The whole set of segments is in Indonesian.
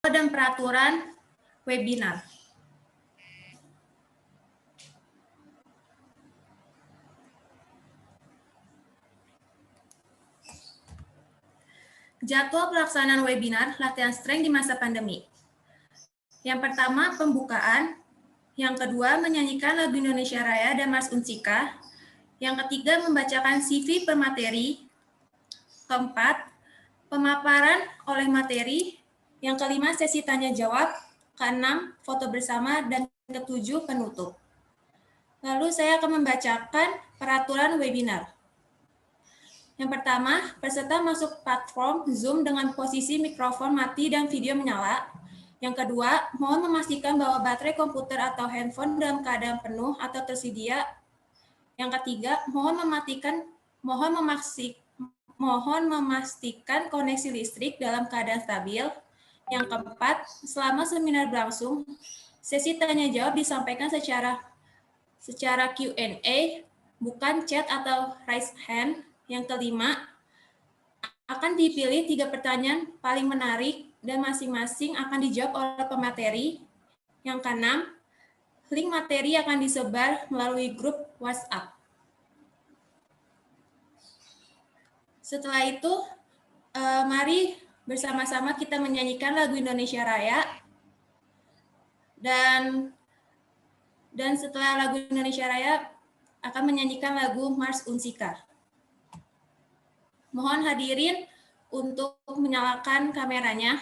dan peraturan webinar. Jadwal pelaksanaan webinar latihan strength di masa pandemi. Yang pertama, pembukaan. Yang kedua, menyanyikan lagu Indonesia Raya dan Mars Unsika. Yang ketiga, membacakan CV per materi. Keempat, pemaparan oleh materi. Yang kelima, sesi tanya-jawab. Keenam, foto bersama. Dan ketujuh, penutup. Lalu saya akan membacakan peraturan webinar. Yang pertama, peserta masuk platform Zoom dengan posisi mikrofon mati dan video menyala. Yang kedua, mohon memastikan bahwa baterai komputer atau handphone dalam keadaan penuh atau tersedia. Yang ketiga, mohon memastikan koneksi listrik dalam keadaan stabil. Yang keempat, selama seminar berlangsung, sesi tanya-jawab disampaikan secara Q&A, bukan chat atau raise hand. Yang kelima, akan dipilih 3 pertanyaan paling menarik dan masing-masing akan dijawab oleh pemateri. Yang keenam, link materi akan disebar melalui grup WhatsApp. Setelah itu, mari bersama-sama kita menyanyikan lagu Indonesia Raya. Dan setelah lagu Indonesia Raya, akan menyanyikan lagu Mars Unsika. Mohon hadirin untuk menyalakan kameranya.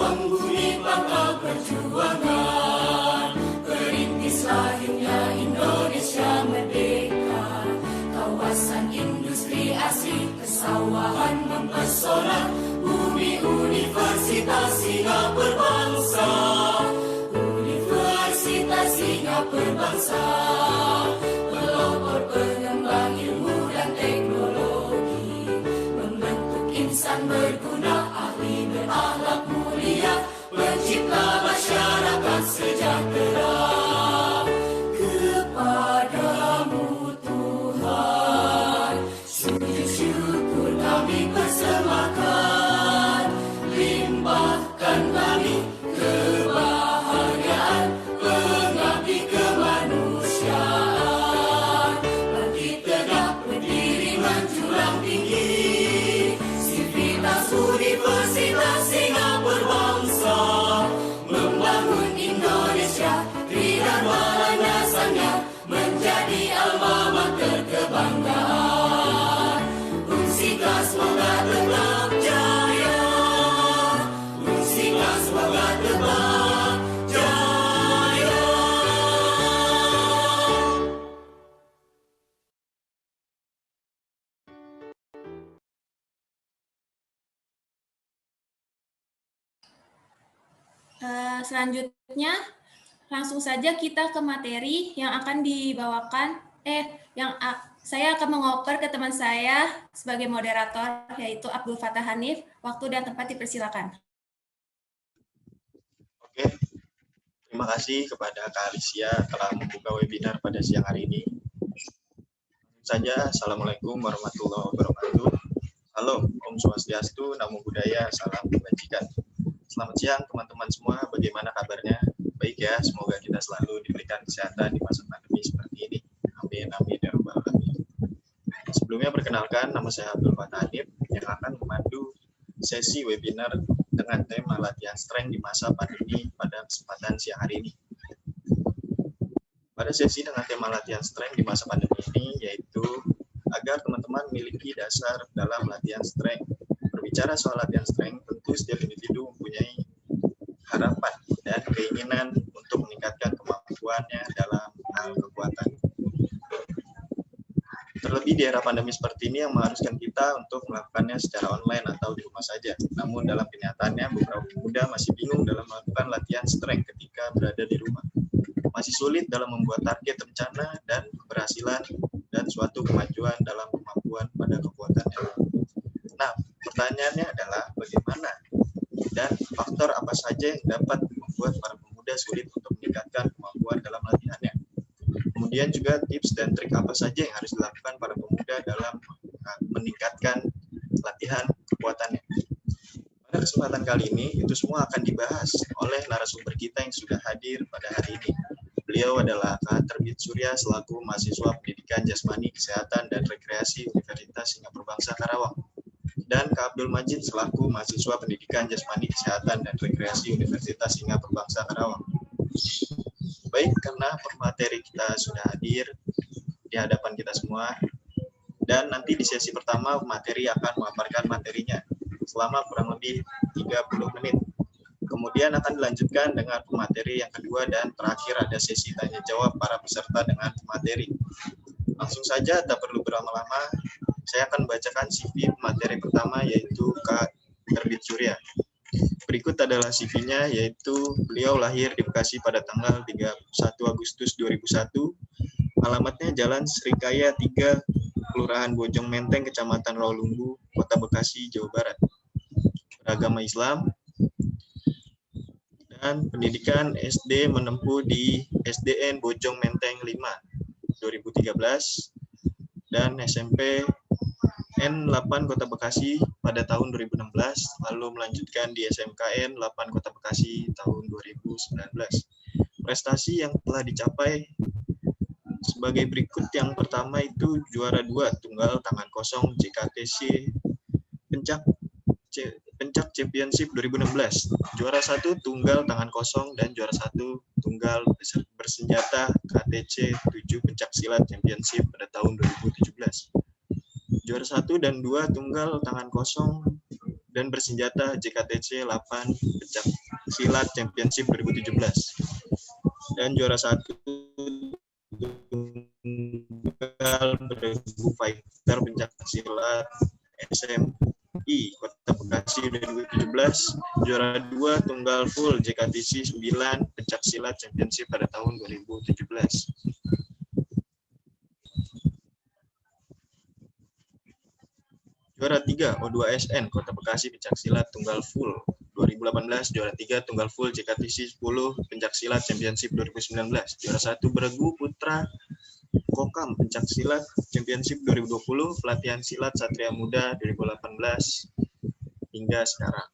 Bunyi pangkal perjuangan, perintis lahirnya Indonesia merdeka. Kawasan industri asri, pesawahan mempesona, bumi universitas hingga berbangsa. Universitas hingga berbangsa, pelopor pengembang ilmu dan teknologi, membentuk insan berguna, ahli berakhlak mulia, pencipta masyarakat sejahtera. Selanjutnya, langsung saja kita ke materi yang akan dibawakan. Saya akan mengoper ke teman saya sebagai moderator, yaitu Abdul Fattah Hanif. Waktu dan tempat dipersilakan. Oke, terima kasih kepada Kak Alicia telah membuka webinar pada siang hari ini. Langsung saja, Assalamualaikum warahmatullahi wabarakatuh. Halo, Om Swastiastu, Namo Buddhaya, Salam Kebajikan. Selamat siang teman-teman semua, bagaimana kabarnya? Baik ya, semoga kita selalu diberikan kesehatan di masa pandemi seperti ini. Amin, amin, ya rabbal alamin. Sebelumnya perkenalkan, nama saya Abdul Fattah Hanif yang akan memandu sesi webinar dengan tema latihan strength di masa pandemi pada kesempatan siang hari ini. Pada sesi dengan tema latihan strength di masa pandemi ini, yaitu agar teman-teman memiliki dasar dalam latihan strength. Berbicara soal latihan strength, tentu setiap individu mempunyai harapan dan keinginan untuk meningkatkan kemampuannya dalam hal kekuatan. Terlebih di era pandemi seperti ini yang mengharuskan kita untuk melakukannya secara online atau di rumah saja. Namun dalam kenyataannya beberapa pemuda masih bingung dalam melakukan latihan strength ketika berada di rumah. Masih sulit dalam membuat target rencana dan keberhasilan dan suatu kemajuan dalam kemampuan pada kekuatannya. Nah, pertanyaannya adalah bagaimana dan faktor apa saja yang dapat membuat para pemuda sulit untuk meningkatkan kemampuan dalam latihannya. Kemudian juga tips dan trik apa saja yang harus dilakukan para pemuda dalam meningkatkan latihan kekuatannya. Pada kesempatan kali ini, itu semua akan dibahas oleh narasumber kita yang sudah hadir pada hari ini. Beliau adalah Kak Terbit Surya selaku mahasiswa Pendidikan Jasmani, Kesehatan, dan Rekreasi Universitas Singapura Bangsa Karawang. Dan Kak Abdul Majid selaku mahasiswa Pendidikan Jasmani, Kesehatan, dan Rekreasi Universitas Singapura Bangsa Karawang. Baik, karena pemateri kita sudah hadir di hadapan kita semua, dan nanti di sesi pertama pemateri akan memaparkan materinya selama kurang lebih 30 menit. Kemudian akan dilanjutkan dengan pemateri yang kedua dan terakhir ada sesi tanya jawab para peserta dengan pemateri. Langsung saja, tak perlu berlama-lama, saya akan membacakan CV pemateri pertama yaitu Kak Terbit Surya. Berikut adalah CV-nya, yaitu beliau lahir di Bekasi pada tanggal 31 Agustus 2001. Alamatnya Jalan Srikaya 3, Kelurahan Bojong Menteng, Kecamatan Rawalumbu, Kota Bekasi, Jawa Barat. Beragama Islam. Dan pendidikan SD menempuh di SDN Bojong Menteng 5, 2013. Dan SMP N8 Kota Bekasi pada tahun 2016, lalu melanjutkan di SMKN 8 Kota Bekasi tahun 2019. Prestasi yang telah dicapai sebagai berikut. Yang pertama itu juara 2 tunggal tangan kosong JKTC Pencak Championship 2016, juara 1 tunggal tangan kosong dan juara 1 tunggal bersenjata KTC 7 Pencak Silat Championship pada tahun 2017. Juara 1 dan 2 tunggal tangan kosong dan bersenjata JKTC 8 Pencak Silat Championship 2017. Dan juara 1 tunggal bergu fighter Pencak Silat SMI Kota Bekasi 2017. Juara 2 tunggal full JKTC 9 Pencak Silat Championship pada tahun 2017. Juara 3 O2SN Kota Bekasi Pencaksilat Tunggal Full 2018. Juara 3 Tunggal Full JKTC 10 Pencaksilat Championship 2019. Juara 1 Bergu Putra Kokam Pencaksilat Championship 2020. Pelatihan Silat Satria Muda 2018 hingga sekarang.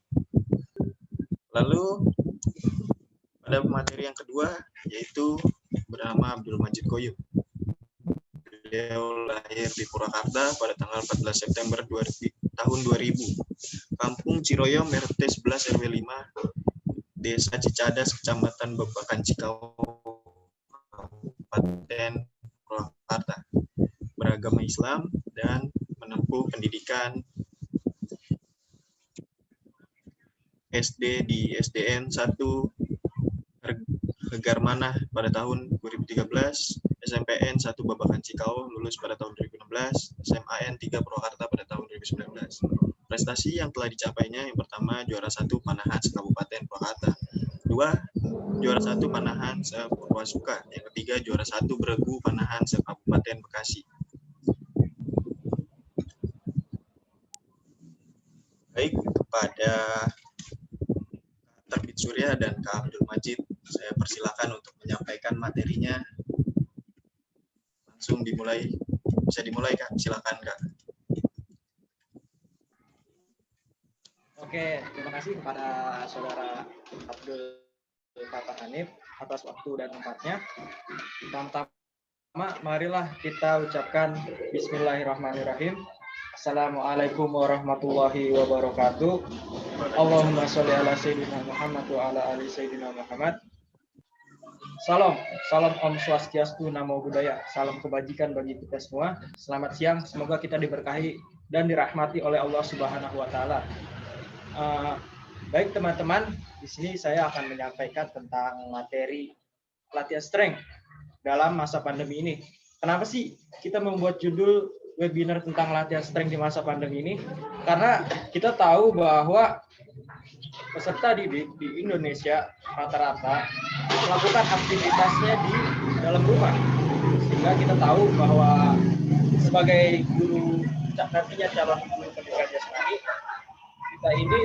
Lalu pada materi yang kedua yaitu bernama Abdul Majid Koyum. Beliau lahir di Purwakarta pada tanggal 14 September tahun 2000. Kampung Ciroyom, RT 11 RW 5, Desa Cicadas, Kecamatan Babakan Cikau, Kabupaten Purwakarta. Beragama Islam dan menempuh pendidikan SD di SDN 1 Gegarmanah pada tahun 2013, SMPN 1 Babakan Cikau lulus pada tahun 2016, SMAN 3 Purwakarta pada tahun 2019. Prestasi yang telah dicapainya yang pertama juara 1 Panahan Kabupaten Purwakarta, Dua, juara 1 panahan se-Purwasuka. Yang ketiga, juara 1 beregu panahan se-Kabupaten Bekasi. Baik, kepada Terbit Surya dan Kak Abdul Majid, saya persilakan untuk menyampaikan materinya. Langsung dimulai. Bisa dimulai, Kak. Silakan, Kak. Oke, terima kasih kepada Saudara Abdul Fatah Hanif atas waktu dan tempatnya. Pertama, marilah kita ucapkan Bismillahirrahmanirrahim. Assalamualaikum warahmatullahi wabarakatuh. Allahumma sholli ala Sayyidina Muhammad wa ala ali Sayyidina Muhammad. Salam Om Swastiastu, Namo Buddhaya. Salam kebajikan bagi kita semua. Selamat siang, semoga kita diberkahi dan dirahmati oleh Allah Subhanahu wa Ta'ala. Baik teman-teman, di sini saya akan menyampaikan tentang materi latihan strength dalam masa pandemi ini. Kenapa sih kita membuat judul webinar tentang latihan strength di masa pandemi ini? Karena kita tahu bahwa peserta didik di Indonesia rata-rata melakukan aktivitasnya di dalam rumah, sehingga kita tahu bahwa sebagai guru, nantinya calon guru pendidikan jasmani, kita ini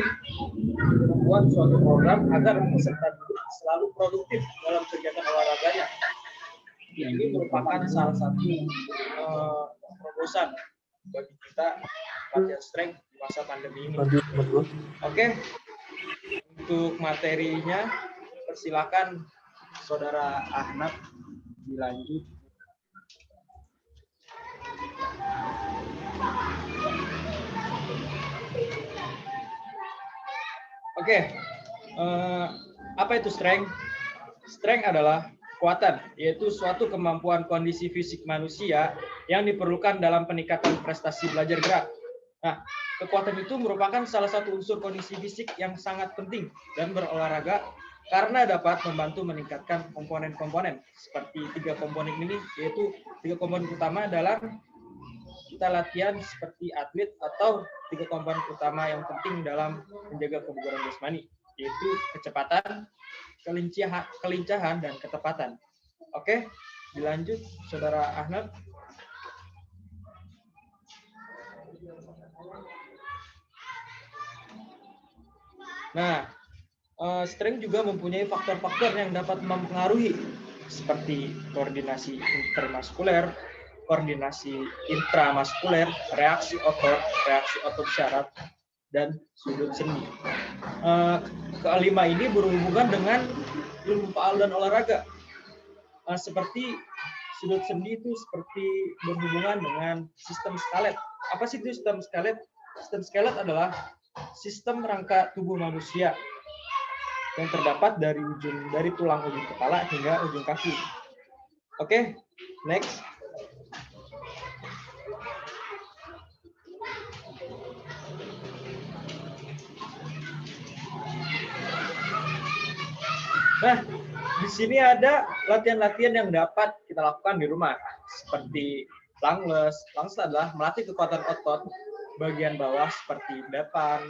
membuat suatu program agar peserta didik selalu produktif dalam kegiatan olahraganya. Ini merupakan salah satu terobosan bagi kita latihan strength di masa pandemi ini. Oke, untuk materinya persilakan Saudara Ahmad dilanjut. Oke, apa itu strength? Strength adalah kekuatan, yaitu suatu kemampuan kondisi fisik manusia yang diperlukan dalam peningkatan prestasi belajar gerak. Nah, kekuatan itu merupakan salah satu unsur kondisi fisik yang sangat penting dan berolahraga karena dapat membantu meningkatkan komponen-komponen seperti 3 komponen ini, yaitu 3 komponen utama dalam kita latihan seperti atlet, atau 3 komponen utama yang penting dalam menjaga kebugaran jasmani, yaitu kecepatan, kelincahan, dan ketepatan. Oke, dilanjut Saudara Ahmad. Nah, strength juga mempunyai faktor-faktor yang dapat mempengaruhi seperti koordinasi intermuskuler, koordinasi intramuskuler, reaksi otot syarat, dan sudut sendi. Kelima ini berhubungan dengan ilmu faal dan olahraga. Seperti sudut sendi itu seperti berhubungan dengan sistem skelet. Apa sih itu sistem skelet? Sistem skelet adalah sistem rangka tubuh manusia yang terdapat dari tulang ujung kepala hingga ujung kaki. Oke, next. Nah, di sini ada latihan-latihan yang dapat kita lakukan di rumah, seperti lunges. Lunges adalah melatih kekuatan otot bagian bawah seperti depan,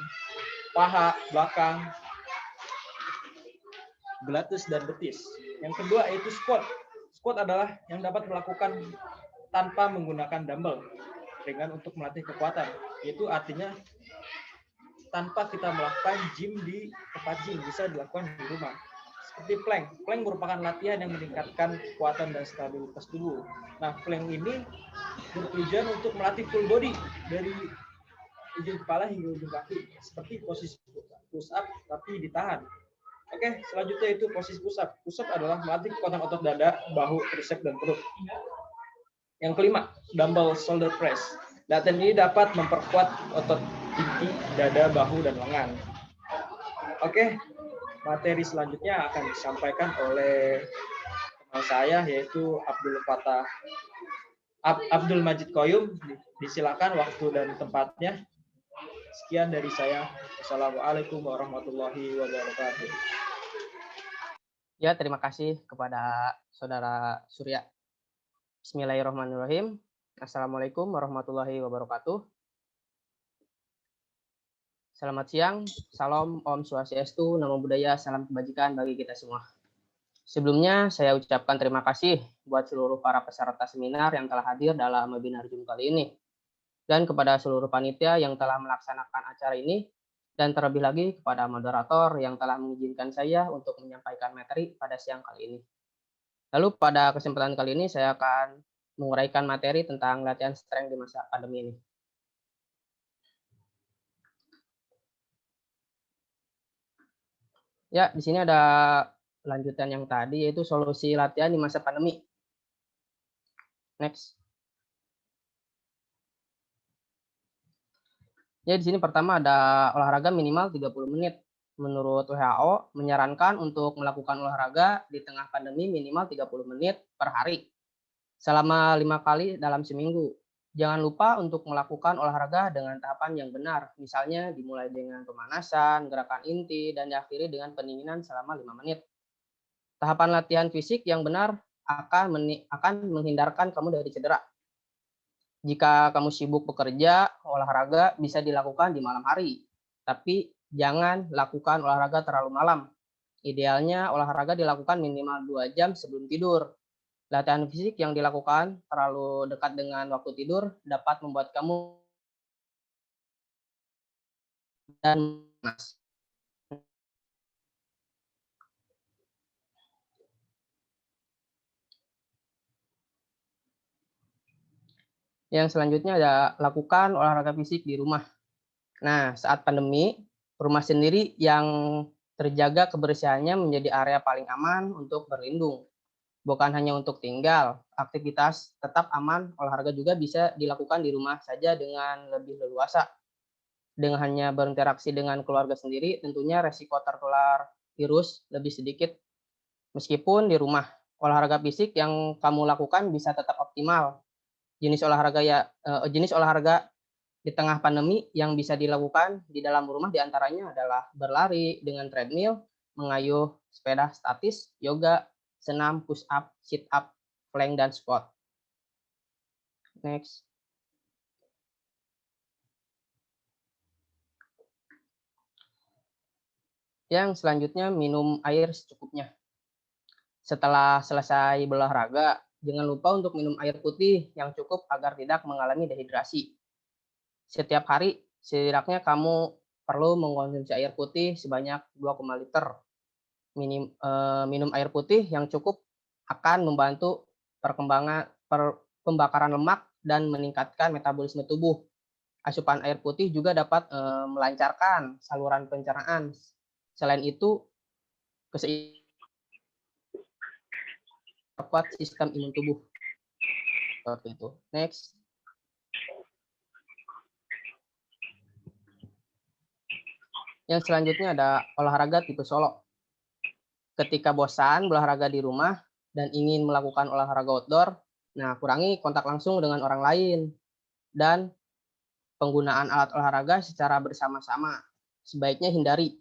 paha, belakang, gluteus, dan betis. Yang kedua yaitu squat. Squat adalah yang dapat dilakukan tanpa menggunakan dumbbell, ringan untuk melatih kekuatan. Itu artinya tanpa kita melakukan gym di tempat gym, bisa dilakukan di rumah. Seperti plank. Plank merupakan latihan yang meningkatkan kekuatan dan stabilitas tubuh. Nah, plank ini bertujuan untuk melatih full body dari ujung kepala hingga ujung kaki, seperti posisi push up tapi ditahan. Oke, selanjutnya itu posisi push up. Push up adalah melatih kekuatan otot dada, bahu, tricep, dan perut. Yang kelima, dumbbell shoulder press. Latihan ini dapat memperkuat otot inti, dada, bahu, dan lengan. Oke, materi selanjutnya akan disampaikan oleh teman saya, yaitu Abdul Majid Koyum. Disilakan waktu dan tempatnya. Sekian dari saya. Wassalamualaikum warahmatullahi wabarakatuh. Ya, terima kasih kepada Saudara Surya. Bismillahirrahmanirrahim. Assalamualaikum warahmatullahi wabarakatuh. Selamat siang, salam Om Swastiastu, Namo Buddhaya, salam kebajikan bagi kita semua. Sebelumnya, saya ucapkan terima kasih buat seluruh para peserta seminar yang telah hadir dalam webinar Zoom kali ini, dan kepada seluruh panitia yang telah melaksanakan acara ini, dan terlebih lagi kepada moderator yang telah mengizinkan saya untuk menyampaikan materi pada siang kali ini. Lalu pada kesempatan kali ini saya akan menguraikan materi tentang latihan strength di masa pandemi ini. Ya, di sini ada lanjutan yang tadi, yaitu solusi latihan di masa pandemi. Next. Ya, di sini pertama ada olahraga minimal 30 menit. Menurut WHO, menyarankan untuk melakukan olahraga di tengah pandemi minimal 30 menit per hari, selama 5 kali dalam seminggu. Jangan lupa untuk melakukan olahraga dengan tahapan yang benar, misalnya dimulai dengan pemanasan, gerakan inti, dan diakhiri dengan pendinginan selama 5 menit. Tahapan latihan fisik yang benar akan menghindarkan kamu dari cedera. Jika kamu sibuk bekerja, olahraga bisa dilakukan di malam hari, tapi jangan lakukan olahraga terlalu malam. Idealnya olahraga dilakukan minimal 2 jam sebelum tidur. Latihan fisik yang dilakukan terlalu dekat dengan waktu tidur dapat membuat kamu dan panas. Yang selanjutnya ada lakukan olahraga fisik di rumah. Nah, saat pandemi, rumah sendiri yang terjaga kebersihannya menjadi area paling aman untuk berlindung. Bukan hanya untuk tinggal, aktivitas tetap aman, olahraga juga bisa dilakukan di rumah saja dengan lebih leluasa. Dengan hanya berinteraksi dengan keluarga sendiri, tentunya resiko tertular virus lebih sedikit. Meskipun di rumah, olahraga fisik yang kamu lakukan bisa tetap optimal. Jenis olahraga di tengah pandemi yang bisa dilakukan di dalam rumah diantaranya adalah berlari dengan treadmill, mengayuh sepeda statis, yoga, senam, push up, sit up, plank, dan squat. Next. Yang selanjutnya, minum air secukupnya. Setelah selesai berolahraga, jangan lupa untuk minum air putih yang cukup agar tidak mengalami dehidrasi. Setiap hari, setidaknya kamu perlu mengkonsumsi air putih sebanyak 2,5 liter. Minum air putih yang cukup akan membantu pembakaran lemak dan meningkatkan metabolisme tubuh. Asupan air putih juga dapat melancarkan saluran pencernaan. Selain itu, memperkuat sistem imun tubuh. Seperti itu. Next. Yang selanjutnya ada olahraga tipe solo. Ketika bosan berolahraga di rumah dan ingin melakukan olahraga outdoor, nah kurangi kontak langsung dengan orang lain dan penggunaan alat olahraga secara bersama-sama. Sebaiknya hindari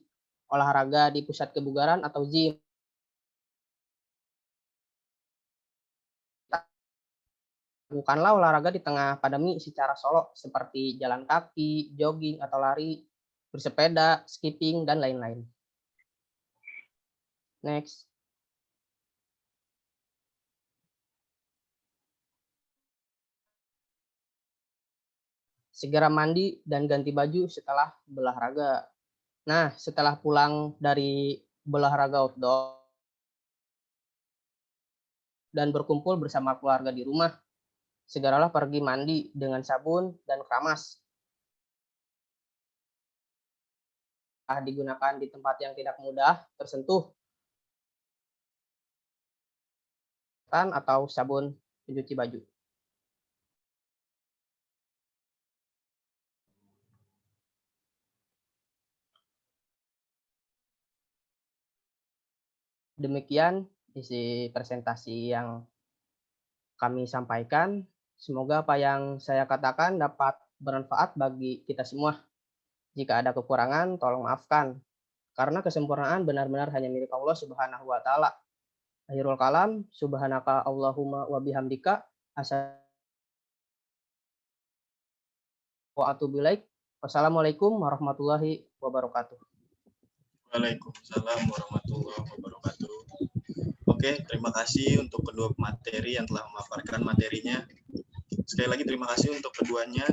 olahraga di pusat kebugaran atau gym. Lakukanlah olahraga di tengah pandemi secara solo seperti jalan kaki, jogging atau lari, bersepeda, skipping, dan lain-lain. Next. Segera mandi dan ganti baju setelah berolahraga. Nah, setelah pulang dari berolahraga outdoor dan berkumpul bersama keluarga di rumah, segeralah pergi mandi dengan sabun dan keramas. Digunakan di tempat yang tidak mudah tersentuh atau sabun pencuci baju. Demikian isi presentasi yang kami sampaikan. Semoga apa yang saya katakan dapat bermanfaat bagi kita semua. Jika ada kekurangan, tolong maafkan. Karena kesempurnaan benar-benar hanya milik Allah Subhanahu wa Ta'ala. Akhirul kalam, subhanaka Allahumma wa bihamdika, wa atubu ilaik. Wassalamualaikum warahmatullahi wabarakatuh. Waalaikumsalam warahmatullahi wabarakatuh. Oke, terima kasih untuk kedua pemateri yang telah memaparkan materinya. Sekali lagi terima kasih untuk keduanya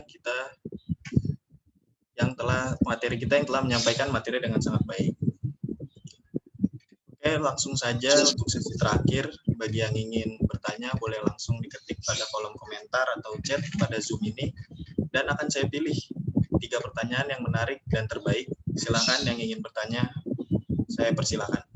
materi kita yang telah menyampaikan materi dengan sangat baik. Oke, langsung saja untuk sesi terakhir. Bagi yang ingin bertanya, boleh langsung diketik pada kolom komentar atau chat pada Zoom ini. Dan akan saya pilih 3 pertanyaan yang menarik dan terbaik. Silakan yang ingin bertanya, saya persilakan.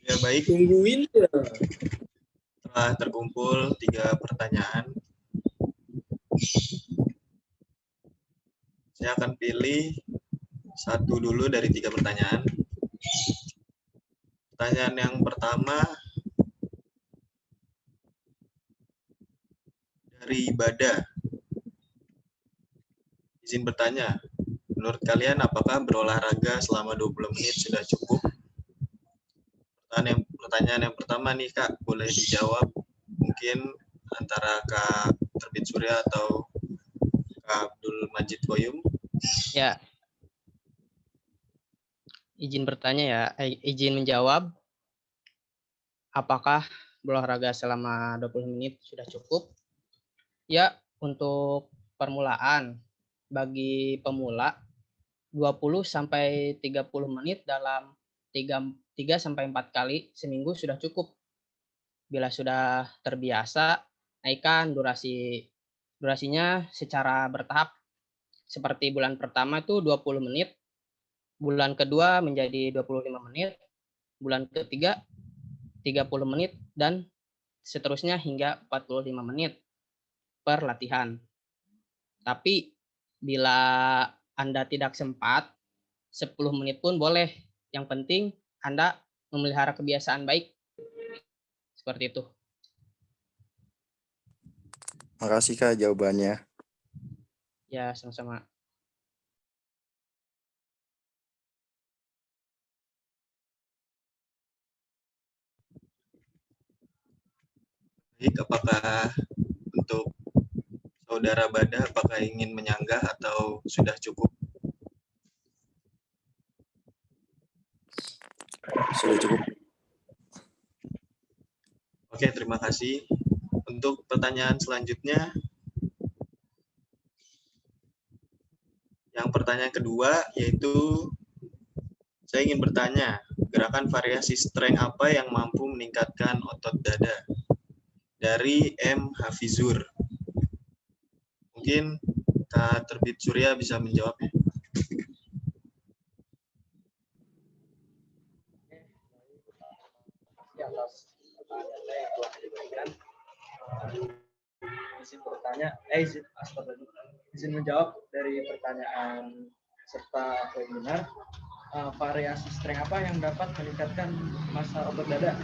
Ya, baik. Telah terkumpul 3 pertanyaan. Saya akan pilih satu dulu dari 3 pertanyaan. Pertanyaan yang pertama dari Bada. Izin bertanya, menurut kalian apakah berolahraga selama 20 menit sudah cukup? Pertanyaan yang pertama nih Kak, boleh dijawab mungkin antara Kak Terbit Surya atau Kak Abdul Majid Koyum. Ya, izin bertanya ya, izin menjawab. Apakah berolahraga selama 20 menit sudah cukup? Ya, untuk permulaan bagi pemula 20-30 menit dalam 3-4 kali seminggu sudah cukup. Bila sudah terbiasa, naikkan durasinya secara bertahap. Seperti bulan pertama itu 20 menit, bulan kedua menjadi 25 menit, bulan ketiga 30 menit, dan seterusnya hingga 45 menit per latihan. Tapi bila Anda tidak sempat, 10 menit pun boleh. Yang penting Anda memelihara kebiasaan baik. Seperti itu. Makasih Kak jawabannya. Ya, sama-sama. Baik, apakah untuk Saudara Bada, apakah ingin menyanggah atau sudah cukup? Sudah cukup. Oke, terima kasih. Untuk pertanyaan selanjutnya, yang pertanyaan kedua yaitu saya ingin bertanya, gerakan variasi strength apa yang mampu meningkatkan otot dada? Dari M. Hafizur. Mungkin Kak Terbit Surya bisa menjawabnya. Atas pertanyaan saya yang telah diberikan. Izin menjawab dari pertanyaan serta webinar. Variasi strength apa yang dapat meningkatkan massa otot dada?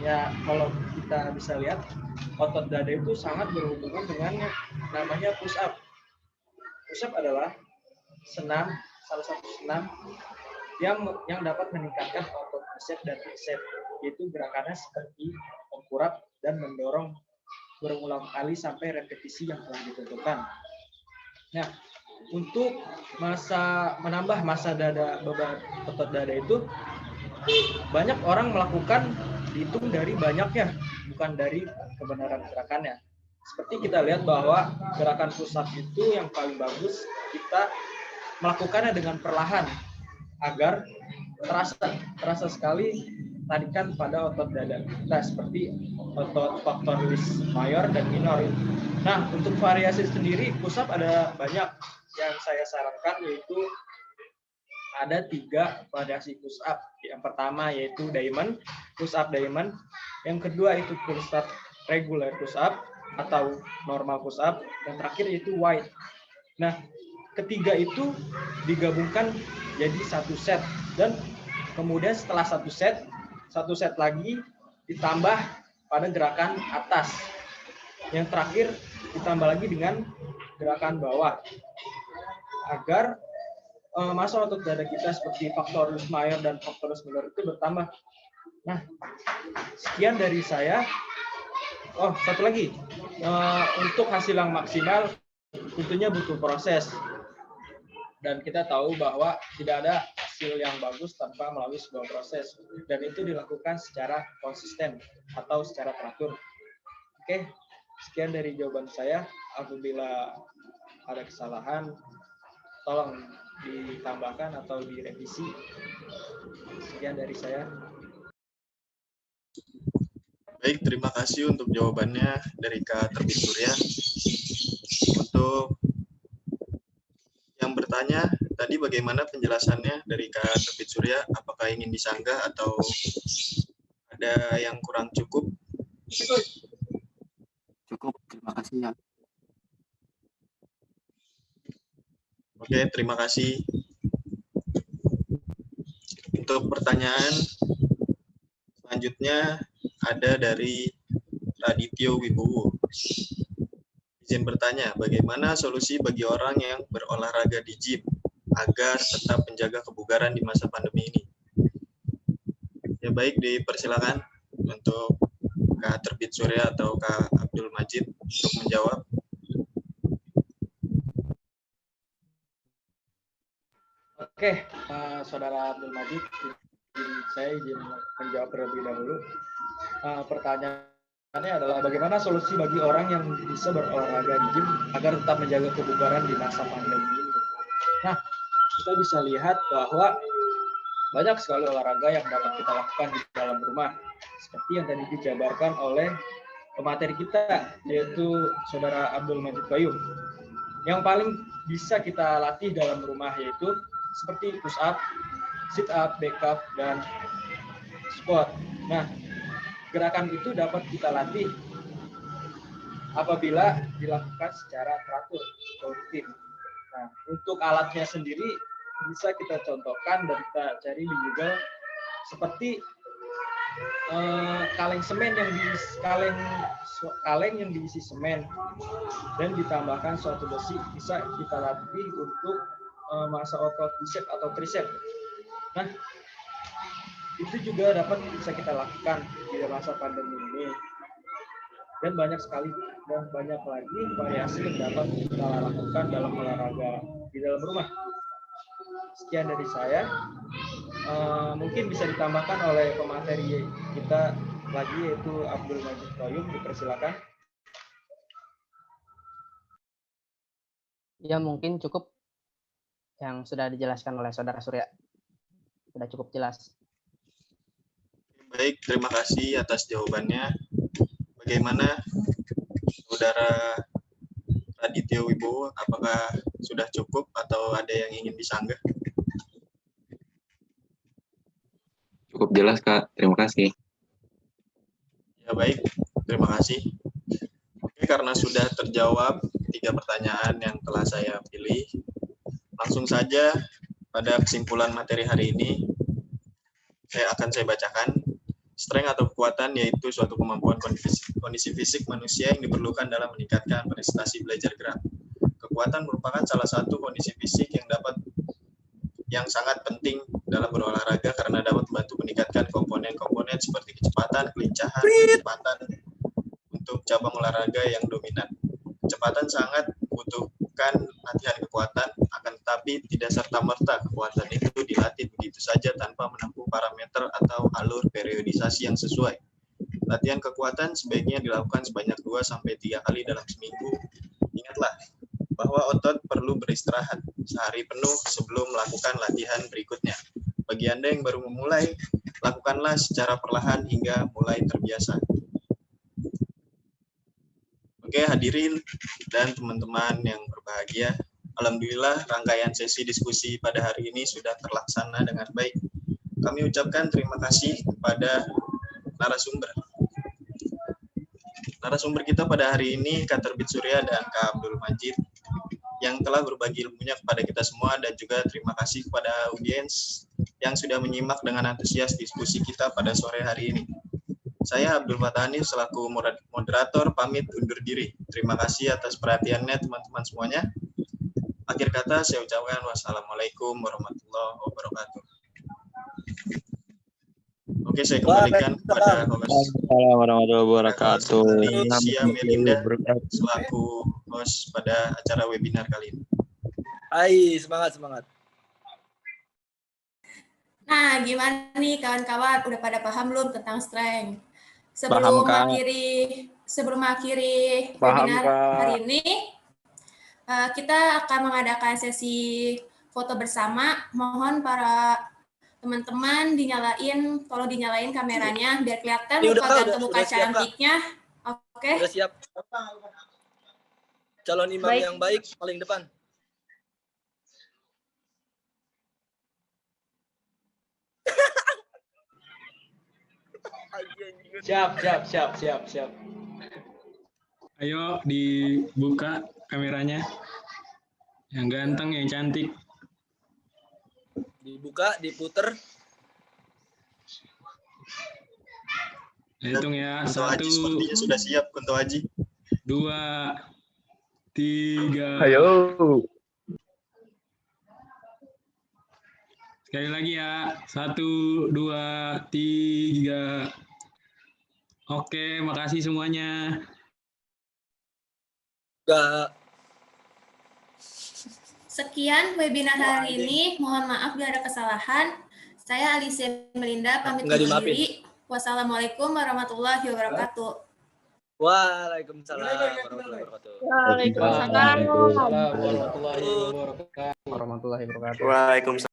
Ya, kalau kita bisa lihat, otot dada itu sangat berhubungan dengan namanya push up. Push up adalah salah satu senam yang dapat meningkatkan otot bicep dan tricep, yaitu gerakannya seperti mengkurap dan mendorong berulang kali sampai repetisi yang telah ditentukan. Nah, untuk menambah massa dada, beban otot dada itu banyak orang melakukan dihitung dari banyaknya, bukan dari kebenaran gerakannya. Seperti kita lihat bahwa gerakan push up itu yang paling bagus kita melakukannya dengan perlahan agar terasa sekali tarikan pada otot dada kita, seperti otot pectoralis mayor dan minor. Nah, untuk variasi sendiri push up ada banyak. Yang saya sarankan yaitu ada 3 variasi push up. Yang pertama yaitu diamond, push up diamond. Yang kedua itu push up regular push up atau normal push up. Yang terakhir yaitu wide. Nah, ketiga itu digabungkan jadi satu set, dan kemudian setelah satu set lagi ditambah pada gerakan atas. Yang terakhir ditambah lagi dengan gerakan bawah agar massa otot dada kita seperti pectoralis mayor dan pectoralis minor itu bertambah. Nah, sekian dari saya. Oh, satu lagi, untuk hasil yang maksimal tentunya butuh proses, dan kita tahu bahwa tidak ada hasil yang bagus tanpa melalui sebuah proses, dan itu dilakukan secara konsisten atau secara teratur. Oke, sekian dari jawaban saya. Apabila ada kesalahan, tolong ditambahkan atau direvisi. Sekian dari saya. Baik, terima kasih untuk jawabannya dari Kak Terbit Surya. Untuk yang bertanya tadi, bagaimana penjelasannya dari Kak Terbit Surya? Apakah ingin disanggah atau ada yang kurang cukup? Cukup, terima kasih ya. Oke, terima kasih. Untuk pertanyaan selanjutnya ada dari Radityo Wibowo. Izin bertanya, bagaimana solusi bagi orang yang berolahraga di gym agar tetap menjaga kebugaran di masa pandemi ini? Ya baik, dipersilakan untuk Kak Terbit Surya atau Kak Abdul Majid untuk menjawab. Oke, Saudara Abdul Majid, saya izin menjawab terlebih dahulu. Pertanyaannya adalah bagaimana solusi bagi orang yang bisa berolahraga di gym agar tetap menjaga kebugaran di masa pandemi ini. Nah, kita bisa lihat bahwa banyak sekali olahraga yang dapat kita lakukan di dalam rumah, seperti yang tadi dijabarkan oleh pemateri kita, yaitu Saudara Abdul Majid Bayu. Yang paling bisa kita latih dalam rumah yaitu seperti push up, sit up, back up, dan squat. Nah, gerakan itu dapat kita latih apabila dilakukan secara teratur, rutin. Nah, untuk alatnya sendiri bisa kita contohkan dan kita cari di Google, seperti kaleng yang diisi semen dan ditambahkan suatu besi, bisa kita latih untuk massa otot bicep atau tricep. Nah, itu juga dapat bisa kita lakukan di masa pandemi ini. Dan banyak sekali dan banyak lagi variasi yang dapat kita lakukan dalam olahraga di dalam rumah. Sekian dari saya. Mungkin bisa ditambahkan oleh pemateri kita lagi, yaitu Abdul Majid Qayyum. Dipersilakan. Ya mungkin cukup yang sudah dijelaskan oleh Saudara Surya. Sudah cukup jelas. Baik, terima kasih atas jawabannya. Bagaimana Saudara Raditya Wibowo, apakah sudah cukup atau ada yang ingin disanggah? Cukup jelas, Kak. Terima kasih. Ya baik, terima kasih. Oke, karena sudah terjawab 3 pertanyaan yang telah saya pilih, langsung saja pada kesimpulan materi hari ini saya bacakan. Strength atau kekuatan yaitu suatu kemampuan kondisi fisik manusia yang diperlukan dalam meningkatkan prestasi belajar gerak. Kekuatan merupakan salah satu kondisi fisik yang sangat penting dalam berolahraga karena dapat membantu meningkatkan komponen-komponen seperti kecepatan, kelincahan, kecepatan untuk cabang olahraga yang dominan. Kecepatan sangat membutuhkan latihan kekuatan, akan tetapi tidak serta-merta kekuatan itu dilatih begitu saja tanpa menempuh parameter atau alur periodisasi yang sesuai. Latihan kekuatan sebaiknya dilakukan sebanyak 2-3 kali dalam seminggu. Ingatlah bahwa otot perlu beristirahat sehari penuh sebelum melakukan latihan berikutnya. Bagi Anda yang baru memulai, lakukanlah secara perlahan hingga mulai terbiasa. Oke, hadirin dan teman-teman yang berbahagia, alhamdulillah rangkaian sesi diskusi pada hari ini sudah terlaksana dengan baik. Kami ucapkan terima kasih kepada narasumber. Narasumber kita pada hari ini Kak Terbit Surya dan Kak Abdul Majid yang telah berbagi ilmunya kepada kita semua, dan juga terima kasih kepada audiens yang sudah menyimak dengan antusias diskusi kita pada sore hari ini. Saya Abdul Fatani selaku moderator pamit undur diri. Terima kasih atas perhatiannya teman-teman semuanya. Akhir kata saya ucapkan wassalamualaikum warahmatullahi wabarakatuh. Oke, saya kembalikan kepada host. Assalamualaikum warahmatullahi wabarakatuh. Sia Melinda selaku host pada acara webinar kali ini. Hai, semangat. Nah, gimana nih kawan-kawan? Udah pada paham belum tentang strength? Sebelum akhiri webinar hari ini, kita akan mengadakan sesi foto bersama. Mohon para teman-teman tolong dinyalain kameranya biar kelihatan muka cantiknya. Oke. Sudah siap. Calon imam yang baik paling depan. Siap. Ayo dibuka kameranya. Yang ganteng, yang cantik. Dibuka, diputer. Hitung ya. Kunto Haji sepertinya sudah siap, Kunto Haji. 2, 3. Ayo. Sekali lagi ya. 1, 2, 3. Oke, makasih semuanya. Enggak. Sekian webinar hari ini. Mohon maaf bila ada kesalahan. Saya Alicia Melinda pamit undur diri. Wassalamualaikum warahmatullahi wabarakatuh. Waalaikumsalam warahmatullahi wabarakatuh. Waalaikumsalam warahmatullahi wabarakatuh. Warahmatullahi wabarakatuh. Waalaikumsalam.